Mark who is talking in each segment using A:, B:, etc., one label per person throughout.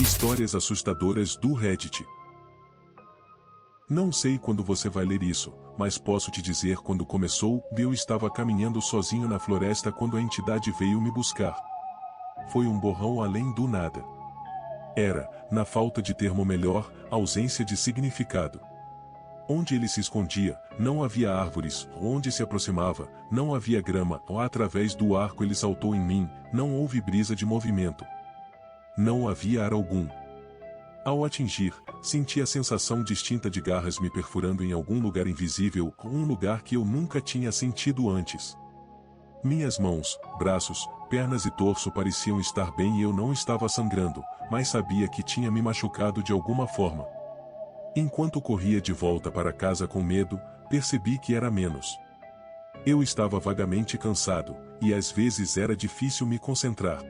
A: Histórias assustadoras do Reddit. Não sei quando você vai ler isso, mas posso te dizer quando começou. Eu estava caminhando sozinho na floresta quando a entidade veio me buscar. Foi um borrão além do nada. Era, na falta de termo melhor, ausência de significado. Onde ele se escondia, não havia árvores, onde se aproximava, não havia grama, ou através do arco ele saltou em mim, não houve brisa de movimento. Não havia ar algum. Ao atingir, senti a sensação distinta de garras me perfurando em algum lugar invisível, um lugar que eu nunca tinha sentido antes. Minhas mãos, braços, pernas e torso pareciam estar bem e eu não estava sangrando, mas sabia que tinha me machucado de alguma forma. Enquanto corria de volta para casa com medo, percebi que era menos. Eu estava vagamente cansado, e às vezes era difícil me concentrar.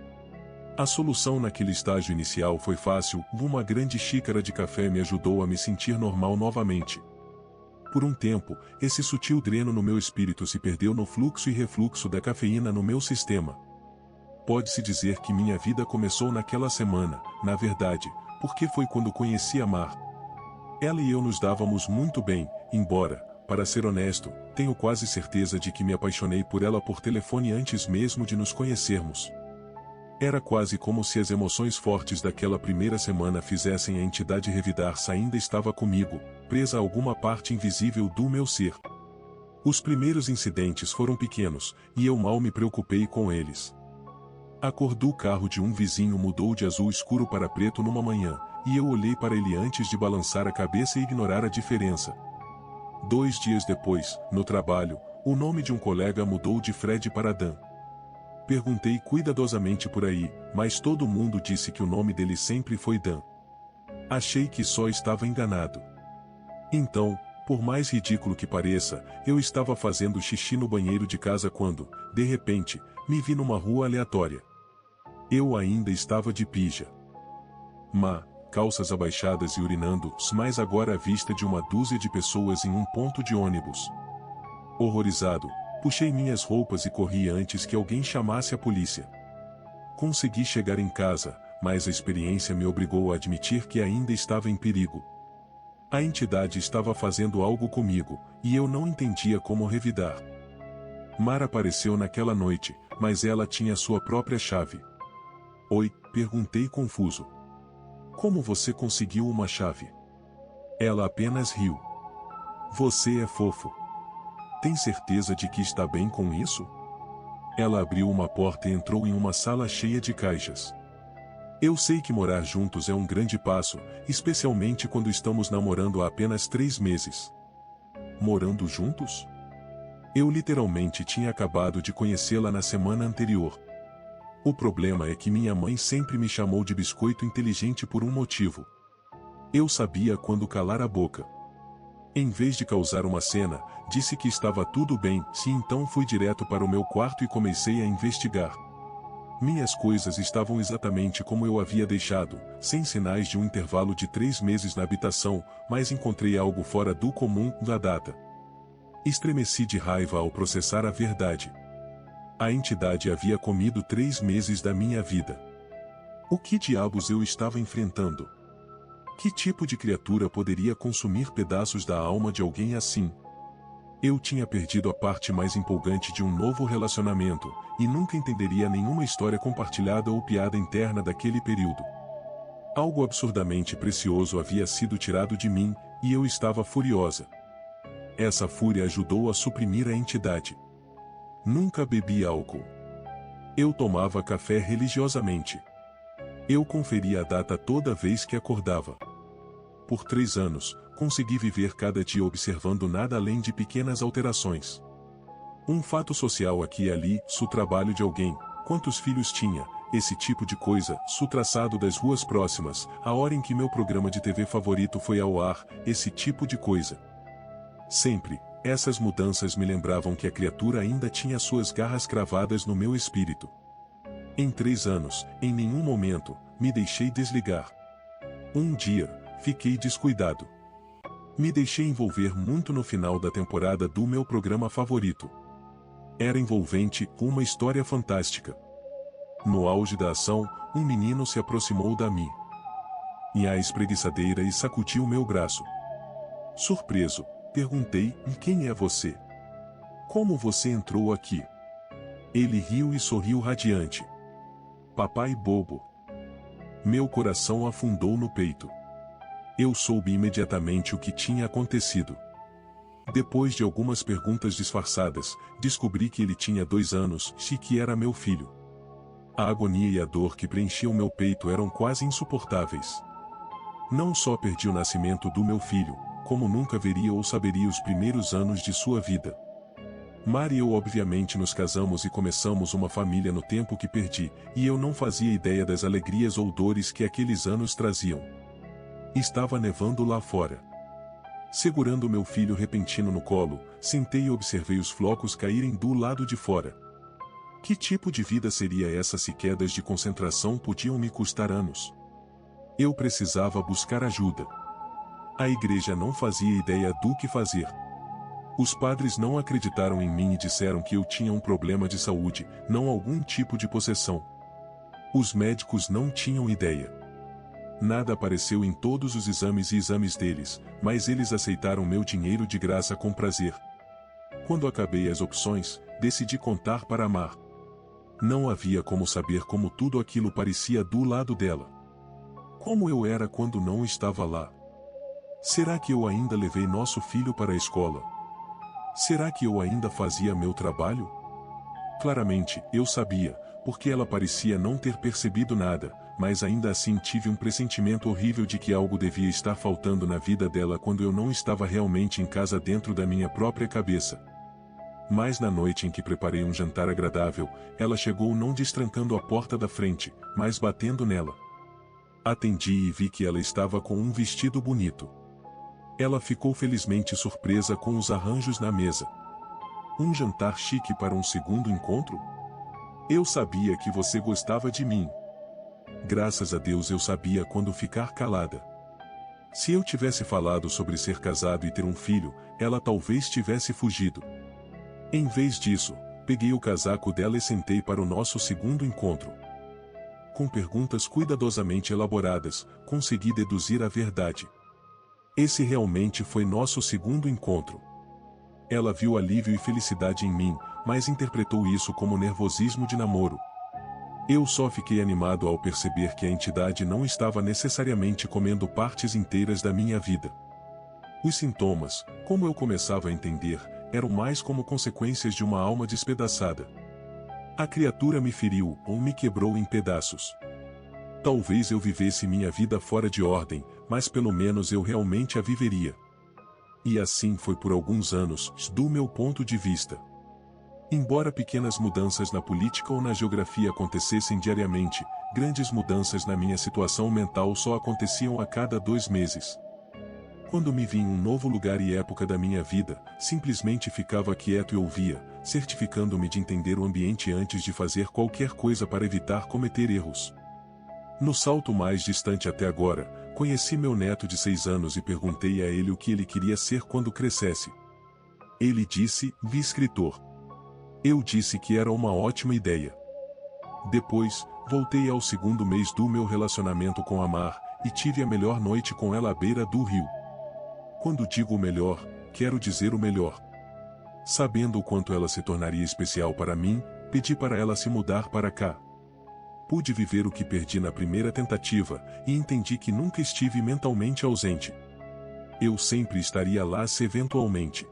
A: A solução naquele estágio inicial foi fácil, uma grande xícara de café me ajudou a me sentir normal novamente. Por um tempo, esse sutil dreno no meu espírito se perdeu no fluxo e refluxo da cafeína no meu sistema. Pode-se dizer que minha vida começou naquela semana, na verdade, porque foi quando conheci a Mar. Ela e eu nos dávamos muito bem, embora, para ser honesto, tenho quase certeza de que me apaixonei por ela por telefone antes mesmo de nos conhecermos. Era quase como se as emoções fortes daquela primeira semana fizessem a entidade revidar-se ainda estava comigo, presa a alguma parte invisível do meu ser. Os primeiros incidentes foram pequenos, e eu mal me preocupei com eles. A cor do carro de um vizinho mudou de azul escuro para preto numa manhã, e eu olhei para ele antes de balançar a cabeça e ignorar a diferença. 2 dias depois, no trabalho, o nome de um colega mudou de Fred para Dan. Perguntei cuidadosamente por aí, mas todo mundo disse que o nome dele sempre foi Dan. Achei que só estava enganado. Então, por mais ridículo que pareça, eu estava fazendo xixi no banheiro de casa quando, de repente, me vi numa rua aleatória. Eu ainda estava de pija. Calças abaixadas e urinando, mas agora à vista de uma dúzia de pessoas em um ponto de ônibus. Horrorizado, puxei minhas roupas e corri antes que alguém chamasse a polícia. Consegui chegar em casa, mas a experiência me obrigou a admitir que ainda estava em perigo. A entidade estava fazendo algo comigo, e eu não entendia como revidar. Mar apareceu naquela noite, mas ela tinha sua própria chave. Oi, perguntei confuso. Como você conseguiu uma chave? Ela apenas riu. Você é fofo. Tem certeza de que está bem com isso? Ela abriu uma porta e entrou em uma sala cheia de caixas. Eu sei que morar juntos é um grande passo, especialmente quando estamos namorando há apenas 3 meses. Morando juntos? Eu literalmente tinha acabado de conhecê-la na semana anterior. O problema é que minha mãe sempre me chamou de biscoito inteligente por um motivo. Eu sabia quando calar a boca. Em vez de causar uma cena, disse que estava tudo bem, então fui direto para o meu quarto e comecei a investigar. Minhas coisas estavam exatamente como eu havia deixado, sem sinais de um intervalo de 3 meses na habitação, mas encontrei algo fora do comum da data. Estremeci de raiva ao processar a verdade. A entidade havia comido 3 meses da minha vida. O que diabos eu estava enfrentando? Que tipo de criatura poderia consumir pedaços da alma de alguém assim? Eu tinha perdido a parte mais empolgante de um novo relacionamento, e nunca entenderia nenhuma história compartilhada ou piada interna daquele período. Algo absurdamente precioso havia sido tirado de mim, e eu estava furiosa. Essa fúria ajudou a suprimir a entidade. Nunca bebi álcool. Eu tomava café religiosamente. Eu conferia a data toda vez que acordava. Por 3 anos, consegui viver cada dia observando nada além de pequenas alterações. Um fato social aqui e ali, o trabalho de alguém, quantos filhos tinha, esse tipo de coisa, o traçado das ruas próximas, a hora em que meu programa de TV favorito foi ao ar, esse tipo de coisa. Sempre, essas mudanças me lembravam que a criatura ainda tinha suas garras cravadas no meu espírito. Em 3 anos, em nenhum momento, me deixei desligar. Um dia, fiquei descuidado. Me deixei envolver muito no final da temporada do meu programa favorito. Era envolvente, uma história fantástica. No auge da ação, um menino se aproximou da mim. e a espreguiçadeira e sacudiu meu braço. Surpreso, perguntei: "E quem é você? Como você entrou aqui?" Ele riu e sorriu radiante. "Papai bobo." Meu coração afundou no peito. Eu soube imediatamente o que tinha acontecido. Depois de algumas perguntas disfarçadas, descobri que ele tinha 2 anos e que era meu filho. A agonia e a dor que preenchiam meu peito eram quase insuportáveis. Não só perdi o nascimento do meu filho, como nunca veria ou saberia os primeiros anos de sua vida. Mari e eu obviamente nos casamos e começamos uma família no tempo que perdi, e eu não fazia ideia das alegrias ou dores que aqueles anos traziam. Estava nevando lá fora. Segurando meu filho repentino no colo, sentei e observei os flocos caírem do lado de fora. Que tipo de vida seria essa se quedas de concentração podiam me custar anos? Eu precisava buscar ajuda. A igreja não fazia ideia do que fazer. Os padres não acreditaram em mim e disseram que eu tinha um problema de saúde, não algum tipo de possessão. Os médicos não tinham ideia. Nada apareceu em todos os exames deles, mas eles aceitaram meu dinheiro de graça com prazer. Quando acabei as opções, decidi contar para Mar. Não havia como saber como tudo aquilo parecia do lado dela. Como eu era quando não estava lá? Será que eu ainda levei nosso filho para a escola? Será que eu ainda fazia meu trabalho? Claramente, eu sabia, porque ela parecia não ter percebido nada, mas ainda assim tive um pressentimento horrível de que algo devia estar faltando na vida dela quando eu não estava realmente em casa dentro da minha própria cabeça. Mas na noite em que preparei um jantar agradável, ela chegou não destrancando a porta da frente, mas batendo nela. Atendi e vi que ela estava com um vestido bonito. Ela ficou felizmente surpresa com os arranjos na mesa. Um jantar chique para um segundo encontro? Eu sabia que você gostava de mim. Graças a Deus eu sabia quando ficar calada. Se eu tivesse falado sobre ser casado e ter um filho, ela talvez tivesse fugido. Em vez disso, peguei o casaco dela e sentei para o nosso segundo encontro. Com perguntas cuidadosamente elaboradas, consegui deduzir a verdade. Esse realmente foi nosso segundo encontro. Ela viu alívio e felicidade em mim, mas interpretou isso como nervosismo de namoro. Eu só fiquei animado ao perceber que a entidade não estava necessariamente comendo partes inteiras da minha vida. Os sintomas, como eu começava a entender, eram mais como consequências de uma alma despedaçada. A criatura me feriu ou me quebrou em pedaços. Talvez eu vivesse minha vida fora de ordem, mas pelo menos eu realmente a viveria. E assim foi por alguns anos, do meu ponto de vista. Embora pequenas mudanças na política ou na geografia acontecessem diariamente, grandes mudanças na minha situação mental só aconteciam a cada 2 meses. Quando me vi em um novo lugar e época da minha vida, simplesmente ficava quieto e ouvia, certificando-me de entender o ambiente antes de fazer qualquer coisa para evitar cometer erros. No salto mais distante até agora, conheci meu neto de 6 anos e perguntei a ele o que ele queria ser quando crescesse. Ele disse: escritor. Eu disse que era uma ótima ideia. Depois, voltei ao segundo mês do meu relacionamento com a Mar, e tive a melhor noite com ela à beira do rio. Quando digo o melhor, quero dizer o melhor. Sabendo o quanto ela se tornaria especial para mim, pedi para ela se mudar para cá. Pude viver o que perdi na primeira tentativa, e entendi que nunca estive mentalmente ausente. Eu sempre estaria lá se eventualmente.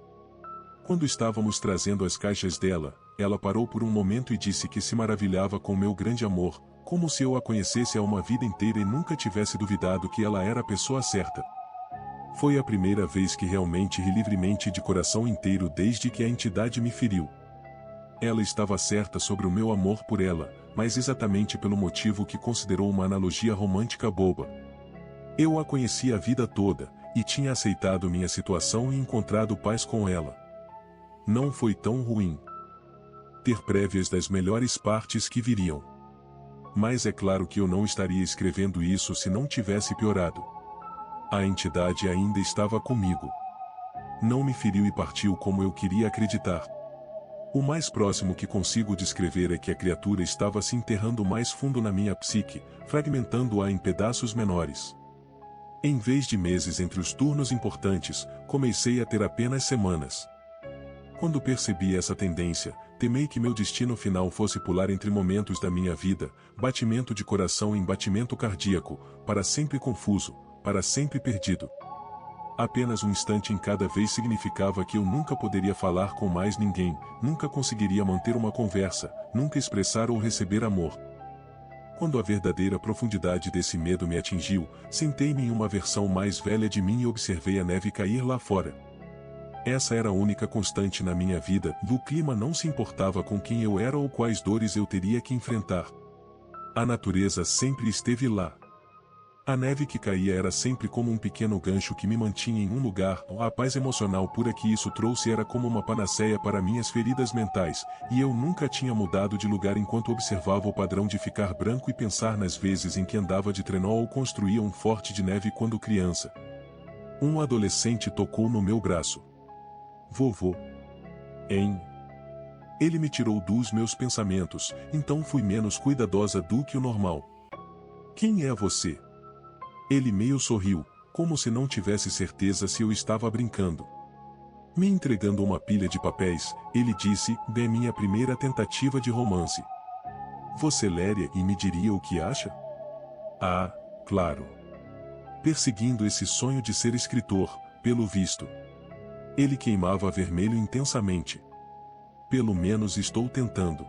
A: Quando estávamos trazendo as caixas dela, ela parou por um momento e disse que se maravilhava com meu grande amor, como se eu a conhecesse há uma vida inteira e nunca tivesse duvidado que ela era a pessoa certa. Foi a primeira vez que realmente ri livremente de coração inteiro desde que a entidade me feriu. Ela estava certa sobre o meu amor por ela, mas exatamente pelo motivo que considerou uma analogia romântica boba. Eu a conhecia a vida toda, e tinha aceitado minha situação e encontrado paz com ela. Não foi tão ruim. Ter prévias das melhores partes que viriam. Mas é claro que eu não estaria escrevendo isso se não tivesse piorado. A entidade ainda estava comigo. Não me feriu e partiu como eu queria acreditar. O mais próximo que consigo descrever é que a criatura estava se enterrando mais fundo na minha psique, fragmentando-a em pedaços menores. Em vez de meses entre os turnos importantes, comecei a ter apenas semanas. Quando percebi essa tendência, temei que meu destino final fosse pular entre momentos da minha vida, batimento de coração em batimento cardíaco, para sempre confuso, para sempre perdido. Apenas um instante em cada vez significava que eu nunca poderia falar com mais ninguém, nunca conseguiria manter uma conversa, nunca expressar ou receber amor. Quando a verdadeira profundidade desse medo me atingiu, sentei-me em uma versão mais velha de mim e observei a neve cair lá fora. Essa era a única constante na minha vida, o clima não se importava com quem eu era ou quais dores eu teria que enfrentar. A natureza sempre esteve lá. A neve que caía era sempre como um pequeno gancho que me mantinha em um lugar, a paz emocional pura que isso trouxe era como uma panaceia para minhas feridas mentais, e eu nunca tinha mudado de lugar enquanto observava o padrão de ficar branco e pensar nas vezes em que andava de trenó ou construía um forte de neve quando criança. Um adolescente tocou no meu braço. Vovô. Hein? Ele me tirou dos meus pensamentos, então fui menos cuidadosa do que o normal. Quem é você? Ele meio sorriu, como se não tivesse certeza se eu estava brincando. Me entregando uma pilha de papéis, ele disse, é minha primeira tentativa de romance. Você leria e me diria o que acha? Ah, claro. Perseguindo esse sonho de ser escritor, pelo visto. Ele queimava vermelho intensamente. Pelo menos estou tentando.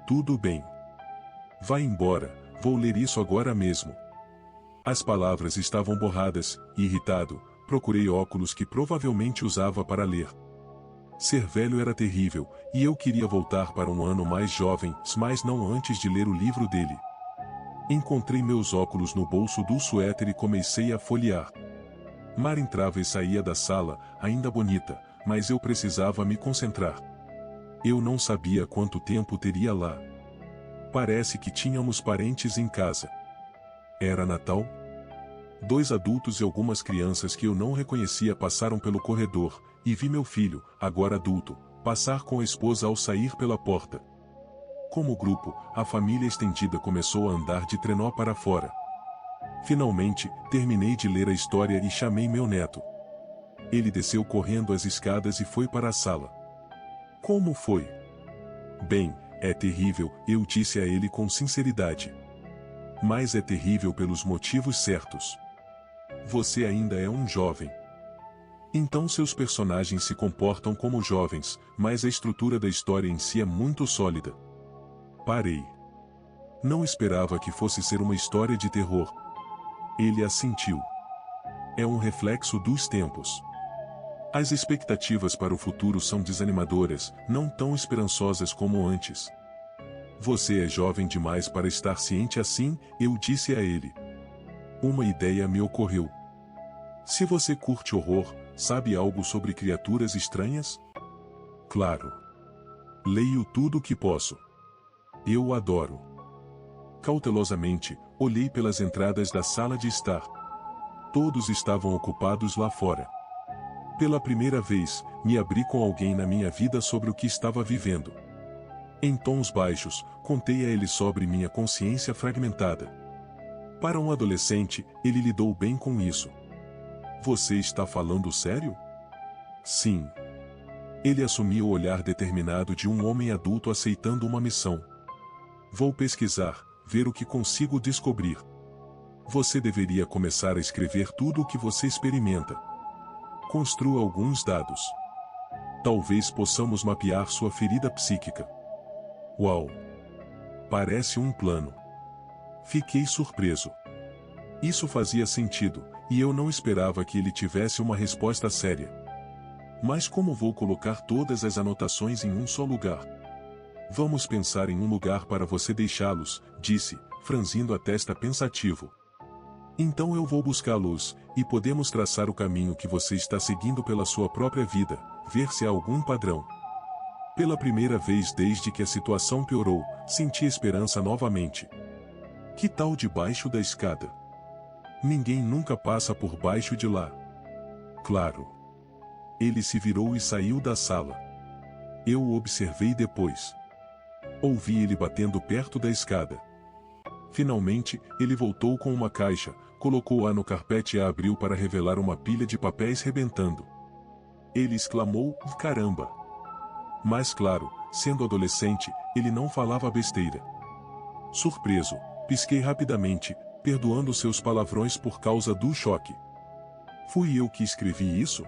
A: Tudo bem. Vá embora, vou ler isso agora mesmo. As palavras estavam borradas, e irritado, procurei óculos que provavelmente usava para ler. Ser velho era terrível, e eu queria voltar para um ano mais jovem, mas não antes de ler o livro dele. Encontrei meus óculos no bolso do suéter e comecei a folhear. Mar entrava e saía da sala, ainda bonita, mas eu precisava me concentrar. Eu não sabia quanto tempo teria lá. Parece que tínhamos parentes em casa. Era Natal? 2 adultos e algumas crianças que eu não reconhecia passaram pelo corredor, e vi meu filho, agora adulto, passar com a esposa ao sair pela porta. Como grupo, a família estendida começou a andar de trenó para fora. Finalmente, terminei de ler a história e chamei meu neto. Ele desceu correndo as escadas e foi para a sala. Como foi? Bem, é terrível, eu disse a ele com sinceridade. Mas é terrível pelos motivos certos. Você ainda é um jovem. Então seus personagens se comportam como jovens, mas a estrutura da história em si é muito sólida. Parei. Não esperava que fosse ser uma história de terror. Ele assentiu. É um reflexo dos tempos. As expectativas para o futuro são desanimadoras, não tão esperançosas como antes. Você é jovem demais para estar ciente assim, eu disse a ele. Uma ideia me ocorreu. Se você curte horror, sabe algo sobre criaturas estranhas? Claro. Leio tudo o que posso. Eu o adoro. Cautelosamente, olhei pelas entradas da sala de estar. Todos estavam ocupados lá fora. Pela primeira vez, me abri com alguém na minha vida sobre o que estava vivendo. Em tons baixos, contei a ele sobre minha consciência fragmentada. Para um adolescente, ele lidou bem com isso. Você está falando sério? Sim. Ele assumiu o olhar determinado de um homem adulto aceitando uma missão. Vou pesquisar, ver o que consigo descobrir. Você deveria começar a escrever tudo o que você experimenta. Construa alguns dados. Talvez possamos mapear sua ferida psíquica. Uau! Parece um plano. Fiquei surpreso. Isso fazia sentido, e eu não esperava que ele tivesse uma resposta séria. Mas como vou colocar todas as anotações em um só lugar? Vamos pensar em um lugar para você deixá-los, disse, franzindo a testa pensativo. Então eu vou buscá-los, e podemos traçar o caminho que você está seguindo pela sua própria vida, ver se há algum padrão. Pela primeira vez desde que a situação piorou, senti esperança novamente. Que tal debaixo da escada? Ninguém nunca passa por baixo de lá. Claro. Ele se virou e saiu da sala. Eu o observei depois. Ouvi ele batendo perto da escada. Finalmente, ele voltou com uma caixa, colocou-a no carpete e a abriu para revelar uma pilha de papéis rebentando. Ele exclamou, caramba! Mas claro, sendo adolescente, ele não falava besteira. Surpreso, pisquei rapidamente, perdoando seus palavrões por causa do choque. Fui eu que escrevi isso?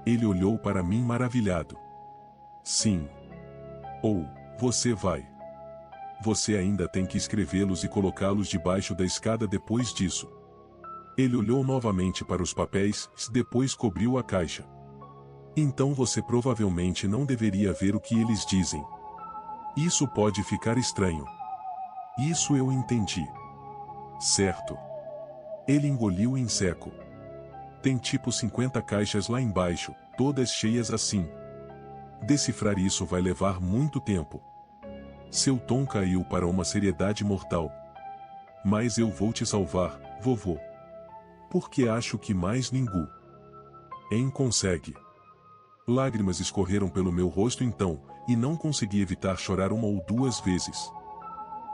A: Ele olhou para mim maravilhado. Sim. Ou, você vai. Você ainda tem que escrevê-los e colocá-los debaixo da escada depois disso. Ele olhou novamente para os papéis, depois cobriu a caixa. Então você provavelmente não deveria ver o que eles dizem. Isso pode ficar estranho. Isso eu entendi. Certo. Ele engoliu em seco. Tem tipo 50 caixas lá embaixo, todas cheias assim. Decifrar isso vai levar muito tempo. Seu tom caiu para uma seriedade mortal. Mas eu vou te salvar, vovô. Porque acho que mais ninguém consegue. Lágrimas escorreram pelo meu rosto então, e não consegui evitar chorar uma ou duas vezes.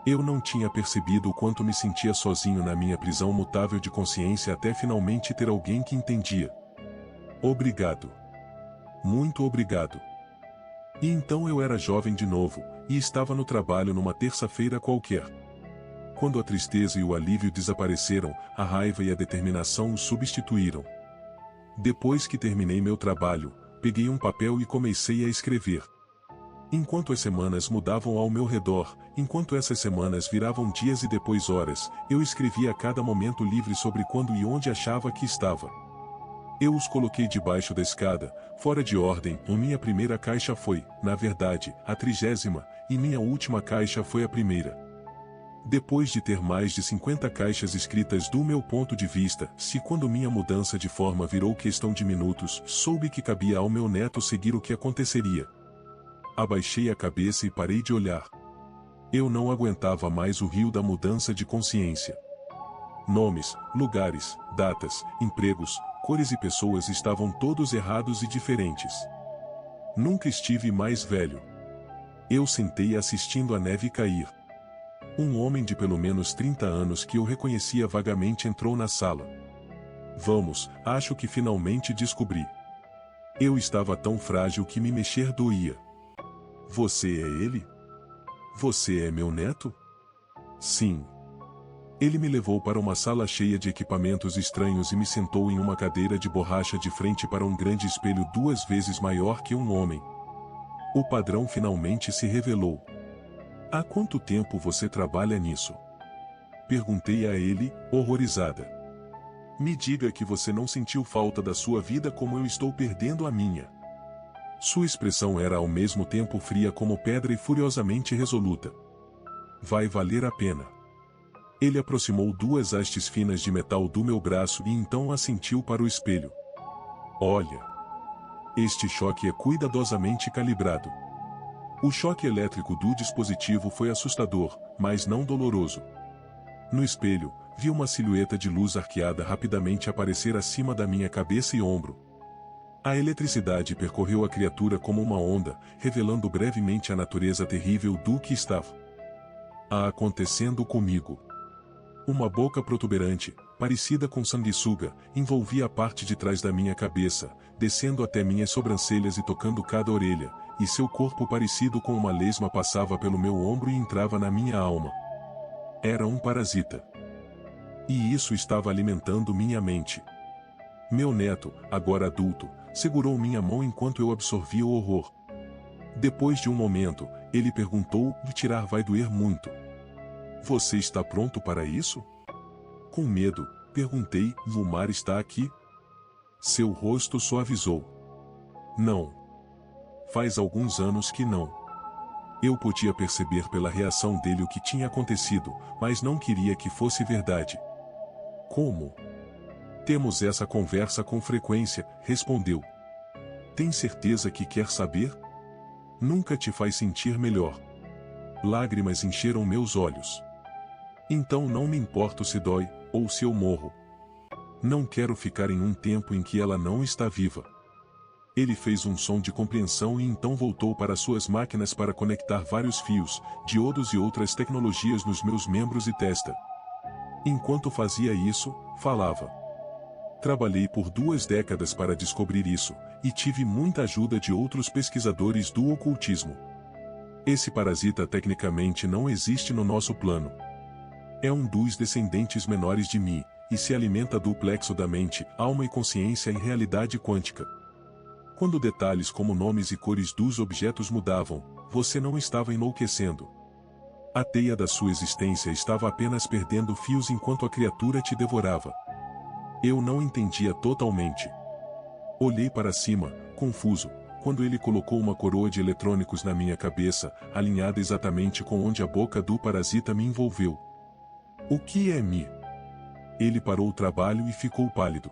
A: Eu não tinha percebido o quanto me sentia sozinho na minha prisão mutável de consciência até finalmente ter alguém que entendia. Obrigado. Muito obrigado. E então eu era jovem de novo, e estava no trabalho numa terça-feira qualquer. Quando a tristeza e o alívio desapareceram, a raiva e a determinação os substituíram. Depois que terminei meu trabalho, peguei um papel e comecei a escrever. Enquanto as semanas mudavam ao meu redor, enquanto essas semanas viravam dias e depois horas, eu escrevia a cada momento livre sobre quando e onde achava que estava. Eu os coloquei debaixo da escada, fora de ordem, e minha primeira caixa foi, na verdade, a 30ª, e minha última caixa foi a primeira. Depois de ter mais de 50 caixas escritas do meu ponto de vista, se quando minha mudança de forma virou questão de minutos, soube que cabia ao meu neto seguir o que aconteceria. Abaixei a cabeça e parei de olhar. Eu não aguentava mais o rio da mudança de consciência. Nomes, lugares, datas, empregos, cores e pessoas estavam todos errados e diferentes. Nunca estive mais velho. Eu sentei assistindo a neve cair. Um homem de pelo menos 30 anos que eu reconhecia vagamente entrou na sala. Vamos, acho que finalmente descobri. Eu estava tão frágil que me mexer doía. Você é ele? Você é meu neto? Sim. Ele me levou para uma sala cheia de equipamentos estranhos e me sentou em uma cadeira de borracha de frente para um grande espelho 2 vezes maior que um homem. O padrão finalmente se revelou. Há quanto tempo você trabalha nisso? Perguntei a ele, horrorizada. Me diga que você não sentiu falta da sua vida como eu estou perdendo a minha. Sua expressão era ao mesmo tempo fria como pedra e furiosamente resoluta. Vai valer a pena. Ele aproximou 2 hastes finas de metal do meu braço e então assentiu para o espelho. Olha. Este choque é cuidadosamente calibrado. O choque elétrico do dispositivo foi assustador, mas não doloroso. No espelho, vi uma silhueta de luz arqueada rapidamente aparecer acima da minha cabeça e ombro. A eletricidade percorreu a criatura como uma onda, revelando brevemente a natureza terrível do que estava acontecendo comigo. Uma boca protuberante, parecida com sanguessuga, envolvia a parte de trás da minha cabeça, descendo até minhas sobrancelhas e tocando cada orelha, e seu corpo parecido com uma lesma passava pelo meu ombro e entrava na minha alma. Era um parasita. E isso estava alimentando minha mente. Meu neto, agora adulto, segurou minha mão enquanto eu absorvia o horror. Depois de um momento, ele perguntou, tirar vai doer muito. Você está pronto para isso? Com medo, perguntei, Lumar está aqui? Seu rosto suavizou. Não. Faz alguns anos que não. Eu podia perceber pela reação dele o que tinha acontecido, mas não queria que fosse verdade. Como? Temos essa conversa com frequência, respondeu. Tem certeza que quer saber? Nunca te faz sentir melhor. Lágrimas encheram meus olhos. Então não me importo se dói, ou se eu morro. Não quero ficar em um tempo em que ela não está viva. Ele fez um som de compreensão e então voltou para suas máquinas para conectar vários fios, diodos e outras tecnologias nos meus membros e testa. Enquanto fazia isso, falava. Trabalhei por 2 décadas para descobrir isso, e tive muita ajuda de outros pesquisadores do ocultismo. Esse parasita tecnicamente não existe no nosso plano. É um dos descendentes menores de mim, e se alimenta do plexo da mente, alma e consciência em realidade quântica. Quando detalhes como nomes e cores dos objetos mudavam, você não estava enlouquecendo. A teia da sua existência estava apenas perdendo fios enquanto a criatura te devorava. Eu não entendia totalmente. Olhei para cima, confuso, quando ele colocou uma coroa de eletrônicos na minha cabeça, alinhada exatamente com onde a boca do parasita me envolveu. O que é Mi? Ele parou o trabalho e ficou pálido.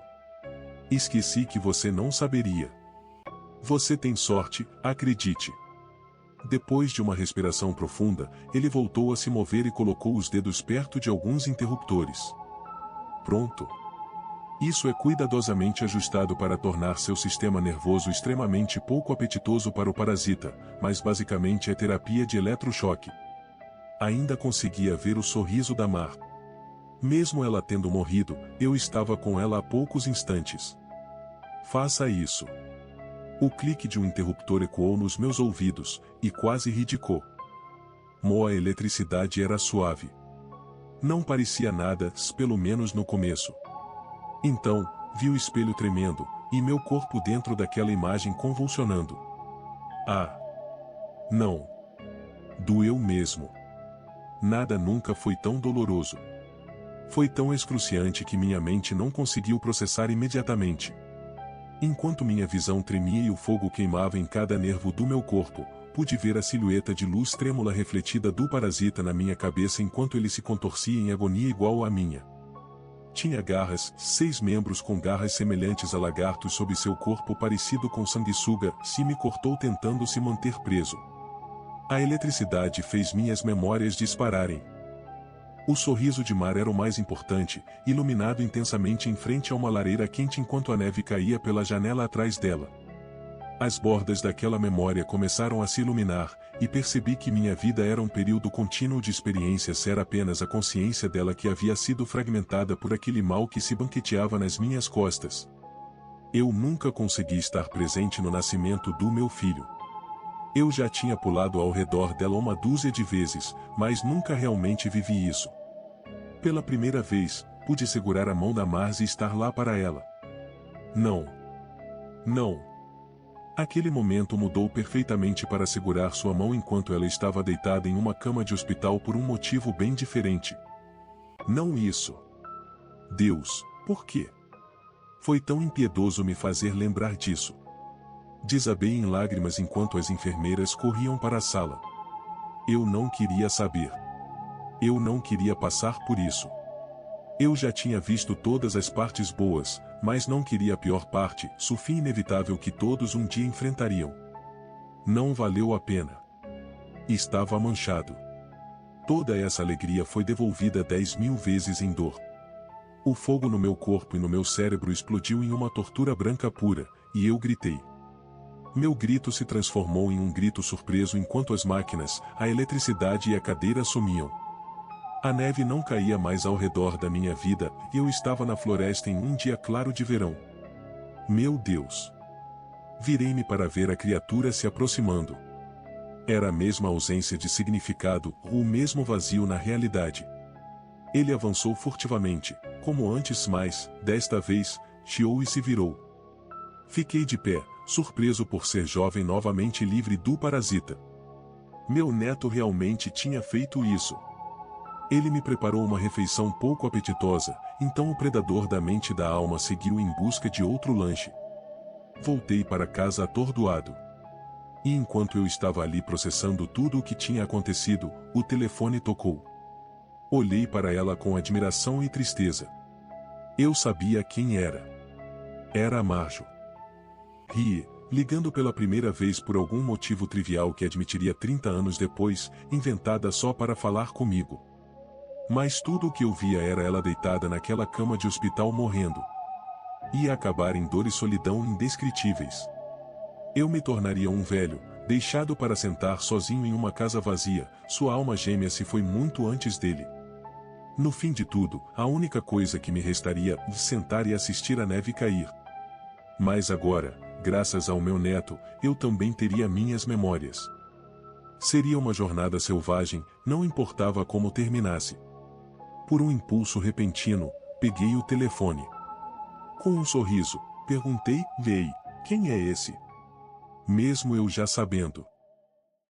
A: Esqueci que você não saberia. Você tem sorte, acredite. Depois de uma respiração profunda, ele voltou a se mover e colocou os dedos perto de alguns interruptores. Pronto. Isso é cuidadosamente ajustado para tornar seu sistema nervoso extremamente pouco apetitoso para o parasita, mas basicamente é terapia de eletrochoque. Ainda conseguia ver o sorriso da Mar. Mesmo ela tendo morrido, eu estava com ela há poucos instantes. Faça isso. O clique de um interruptor ecoou nos meus ouvidos, e quase ridicou. A eletricidade era suave. Não parecia nada, pelo menos no começo. Então, vi o espelho tremendo, e meu corpo dentro daquela imagem convulsionando. Ah! Não! Doeu mesmo. Nada nunca foi tão doloroso. Foi tão excruciante que minha mente não conseguiu processar imediatamente. Enquanto minha visão tremia e o fogo queimava em cada nervo do meu corpo, pude ver a silhueta de luz trêmula refletida do parasita na minha cabeça enquanto ele se contorcia em agonia igual à minha. Tinha garras, 6 membros com garras semelhantes a lagartos sob seu corpo parecido com sanguessuga, se me cortou tentando se manter preso. A eletricidade fez minhas memórias dispararem. O sorriso de Mar era o mais importante, iluminado intensamente em frente a uma lareira quente enquanto a neve caía pela janela atrás dela. As bordas daquela memória começaram a se iluminar, e percebi que minha vida era um período contínuo de experiências, era apenas a consciência dela que havia sido fragmentada por aquele mal que se banqueteava nas minhas costas. Eu nunca consegui estar presente no nascimento do meu filho. Eu já tinha pulado ao redor dela uma dúzia de vezes, mas nunca realmente vivi isso. Pela primeira vez, pude segurar a mão da Mars e estar lá para ela. Não. Não. Aquele momento mudou perfeitamente para segurar sua mão enquanto ela estava deitada em uma cama de hospital por um motivo bem diferente. Não isso. Deus, por quê? Foi tão impiedoso me fazer lembrar disso. Desabei em lágrimas enquanto as enfermeiras corriam para a sala. Eu não queria saber. Eu não queria passar por isso. Eu já tinha visto todas as partes boas, mas não queria a pior parte, o fim inevitável que todos um dia enfrentariam. Não valeu a pena. Estava manchado. Toda essa alegria foi devolvida 10.000 vezes em dor. O fogo no meu corpo e no meu cérebro explodiu em uma tortura branca pura, e eu gritei. Meu grito se transformou em um grito surpreso enquanto as máquinas, a eletricidade e a cadeira sumiam. A neve não caía mais ao redor da minha vida, e eu estava na floresta em um dia claro de verão. Meu Deus! Virei-me para ver a criatura se aproximando. Era a mesma ausência de significado, o mesmo vazio na realidade. Ele avançou furtivamente, como antes, mas, desta vez, chiou e se virou. Fiquei de pé, surpreso por ser jovem novamente livre do parasita. Meu neto realmente tinha feito isso. Ele me preparou uma refeição pouco apetitosa, então o predador da mente e da alma seguiu em busca de outro lanche. Voltei para casa atordoado. E enquanto eu estava ali processando tudo o que tinha acontecido, o telefone tocou. Olhei para ela com admiração e tristeza. Eu sabia quem era. Era a Marjo. Rie, ligando pela primeira vez por algum motivo trivial que admitiria 30 anos depois, inventada só para falar comigo. Mas tudo o que eu via era ela deitada naquela cama de hospital morrendo. Ia acabar em dor e solidão indescritíveis. Eu me tornaria um velho, deixado para sentar sozinho em uma casa vazia, sua alma gêmea se foi muito antes dele. No fim de tudo, a única coisa que me restaria é sentar e assistir a neve cair. Mas agora, graças ao meu neto, eu também teria minhas memórias. Seria uma jornada selvagem, não importava como terminasse. Por um impulso repentino, peguei o telefone. Com um sorriso, perguntei: "Ei, quem é esse?" Mesmo eu já sabendo.